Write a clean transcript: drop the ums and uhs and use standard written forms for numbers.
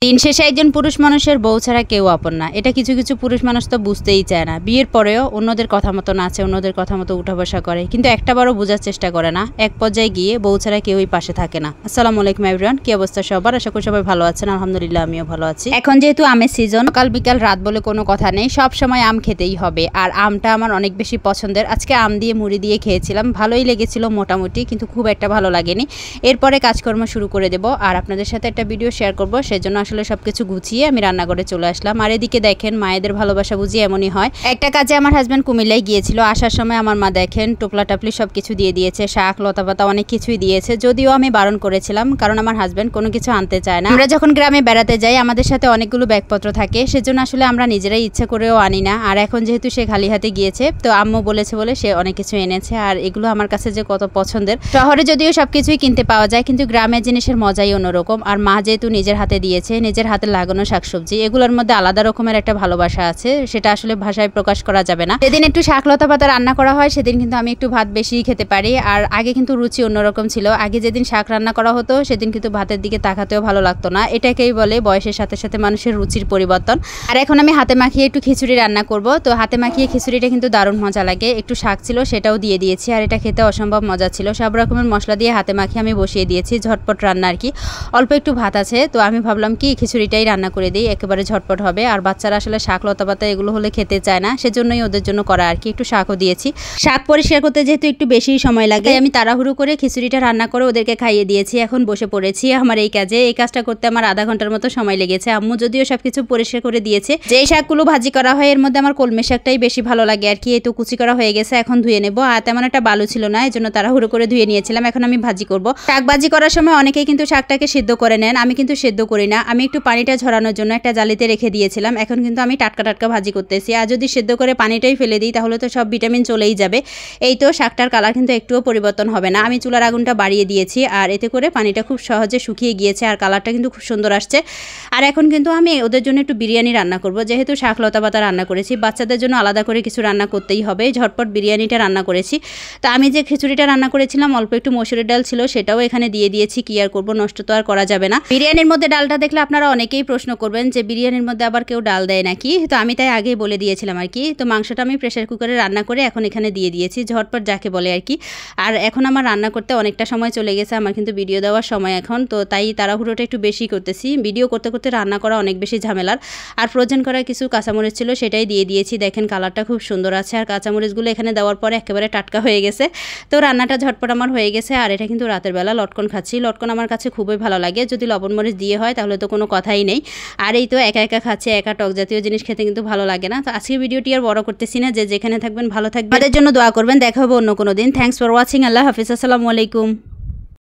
দিন শেষে একজন পুরুষ মানুষের বউ ছাড়া কেউ আপন না। এটা কিছু কিছু পুরুষ মানুষ তো বুঝতেই চায় না। বিয়ের পরেও অন্যদের কথা মতো নাচে, অন্যদের কথা মতো উঠা বসা করে, কিন্তু একটাবারও বোঝার চেষ্টা করে না। এক পর্যায়ে গিয়ে বউ ছাড়া কেউই পাশে থাকে না। আসসালামু আলাইকুম এভরিওয়ান, কি অবস্থা সবার? আশা করি সবাই ভালো আছেন। আলহামদুলিল্লাহ আমিও ভালো আছি। এখন যেহেতু আমের সিজন, সকাল বিকাল রাত বলে কোনো কথা নেই, সব সময় আম খেতেই হবে। আর আমটা আমার অনেক বেশি পছন্দের। আজকে আম দিয়ে মুড়ি দিয়ে খেয়েছিলাম, ভালোই লেগেছিল মোটামুটি, কিন্তু খুব একটা ভালো লাগেনি। এরপরে কাজকর্ম শুরু করে দেব আর আপনাদের সাথে একটা ভিডিও শেয়ার করব, সেজন্য আসলে সবকিছু আমি রান্নাঘরে চলে আসলাম। আর এদিকে দেখেন মায়েদের ভালোবাসা বুঝি এমনই হয়। একটা কাজে আমার হাজব্যান্ড কুমিল্লায় গিয়েছিল, আসার সময় আমার মা দেখেন টোপলা টাপলি সবকিছু দিয়ে দিয়েছে, শাক লতা পাতা অনেক কিছুই দিয়েছে। যদিও আমি বারণ করেছিলাম, কারণ আমার হাজব্যান্ড কোনো কিছু আনতে চায় না। আমরা যখন গ্রামে বেড়াতে যাই আমাদের সাথে অনেকগুলো ব্যাগপত্র থাকে, সেজন্য আসলে আমরা নিজেরাই ইচ্ছা করেও আনি না। আর এখন যেহেতু সে খালি হাতে গিয়েছে, তো আম্মু বলেছে বলে সে অনেক কিছু এনেছে। আর এগুলো আমার কাছে যে কত পছন্দের। শহরে যদিও সবকিছুই কিনতে পাওয়া যায়, কিন্তু গ্রামের জিনিসের মজাই অন্যরকম। আর মা যেহেতু নিজের হাতে দিয়েছে, নিজের হাতে লাগানো শাকসবজি, এগুলোর মধ্যে আলাদা রকমের একটা ভালোবাসা আছে, সেটা আসলে ভাষায় প্রকাশ করা যাবে না। যেদিন একটু শাক লতা পাতা রান্না করা হয় সেদিন কিন্তু আমি একটু ভাত বেশি খেতে পারি। আর আগে কিন্তু রুচি অন্যরকম ছিল। আগে যেদিন শাক রান্না করা হতো সেদিন কিন্তু ভাতের দিকে তাকাতেও ভালো লাগতো না। এটাকেই বলে বয়সের সাথে সাথে মানুষের রুচির পরিবর্তন। আর এখন আমি হাতে মাখিয়ে একটু খিচুড়ি রান্না করব। তো হাতে মাখিয়ে খিচুড়িটা কিন্তু দারুণ মজা লাগে। একটু শাক ছিল সেটাও দিয়ে দিয়েছি, আর এটা খেতে অসম্ভব মজা ছিল। সব রকমের মশলা দিয়ে হাতে মাখিয়ে আমি বসিয়ে দিয়েছি, ঝটপট রান্না আর কি। অল্প একটু ভাত আছে, তো আমি ভাবলাম কি খিচুড়িটাই রান্না করে দিই, একেবারে ঝটপট হবে। আর বাচ্চারা আসলে শাক লতা পাতা এগুলো হলে খেতে চায় না, সেজন্যই ওদের জন্য করা আর কি। একটু শাকও দিয়েছি। শাক পরিষ্কার করতে যেহেতু একটু বেশি সময় লাগে, আমি তাড়াহুড়ো করে খিচুড়িটা রান্না করে ওদেরকে খাইয়ে দিয়েছি। এখন বসে পড়েছি আমার এই কাজে। এই কাজটা করতে আমার আধা ঘন্টার মতো সময় লেগেছে। আম্মু যদিও সবকিছু পরিষ্কার করে দিয়েছে। যে শাকগুলো ভাজি করা হয় এর মধ্যে আমার কলমি শাকটাই বেশি ভালো লাগে আর কি। এই তো কুচি করা হয়ে গেছে, এখন ধুয়ে নেবো। আর তেমন একটা বালু ছিল না, এই জন্য তাড়াহুড়ো করে ধুয়ে নিয়েছিলাম। এখন আমি ভাজি করব। শাক ভাজি করার সময় অনেকেই কিন্তু শাকটাকে সিদ্ধ করে নেন, আমি কিন্তু সিদ্ধ করি না। আমি একটু পানিটা ঝরানোর জন্য একটা জালিতে রেখে দিয়েছিলাম। এখন কিন্তু আমি টাটকা টাটকা ভাজি করতেছি। আর যদি সিদ্ধ করে পানিটাই ফেলে দিই তাহলে তো সব ভিটামিন চলেই যাবে। এই তো শাকটার কালার কিন্তু একটুও পরিবর্তন হবে না। আমি চুলার আগুনটা বাড়িয়ে দিয়েছি, আর এতে করে পানিটা খুব সহজে শুকিয়ে গিয়েছে, আর কালারটা কিন্তু খুব সুন্দর আসছে। আর এখন কিন্তু আমি ওদের জন্য একটু বিরিয়ানি রান্না করব। যেহেতু শাক লতা পাতা রান্না করেছি, বাচ্চাদের জন্য আলাদা করে কিছু রান্না করতেই হবে। ঝটপট বিরিয়ানিটা রান্না করেছি। তো আমি যে খিচুড়িটা রান্না করেছিলাম অল্প একটু মসুরের ডাল ছিল, সেটাও এখানে দিয়ে দিয়েছি। কি আর করবো, নষ্ট তো আর করা যাবে না। বিরিয়ানির মধ্যে ডালটা দেখলে আপনারা অনেকেই প্রশ্ন করবেন যে বিরিয়ানির মধ্যে আবার কেউ ডাল দেয় নাকি। তো আমি তাই আগেই বলে দিয়েছিলাম আর কি। তো মাংসটা আমি প্রেসার কুকারে রান্না করে এখন এখানে দিয়ে দিয়েছি, ঝটপট যাকে বলে আর কি। আর এখন আমার রান্না করতে অনেকটা সময় চলে গেছে, আমার কিন্তু ভিডিও দেওয়ার সময় এখন। তো তাই তাড়াহুড়োটা একটু বেশি করতেছি। ভিডিও করতে করতে রান্না করা অনেক বেশি ঝামেলার। আর ফ্রোজেন করা কিছু কাঁচামরিচ ছিল, সেটাই দিয়ে দিয়েছি। দেখেন কালারটা খুব সুন্দর আছে, আর কাঁচামরিচগুলো এখানে দেওয়ার পরে একেবারে টাটকা হয়ে গেছে। তো রান্নাটা ঝটপট আমার হয়ে গেছে। আর এটা কিন্তু রাতের বেলা লটকন খাচ্ছি। লটকন আমার কাছে খুবই ভালো লাগে, যদি লবণ মরিচ দিয়ে হয় তাহলে তো কোনো কথাই নেই। আর এই তো একা একা খাচ্ছে, একা টক জাতীয় জিনিস খেতে কিন্তু ভালো লাগে না। তো আজকের ভিডিওটি আর বড় করতেছি না। যে যেখানে থাকবেন ভালো থাকবেন, তাদের জন্য দোয়া করবেন। দেখা হবে অন্য কোনো দিন। Thanks for watching. আল্লাহ হাফিজ। আসসালামু আলাইকুম।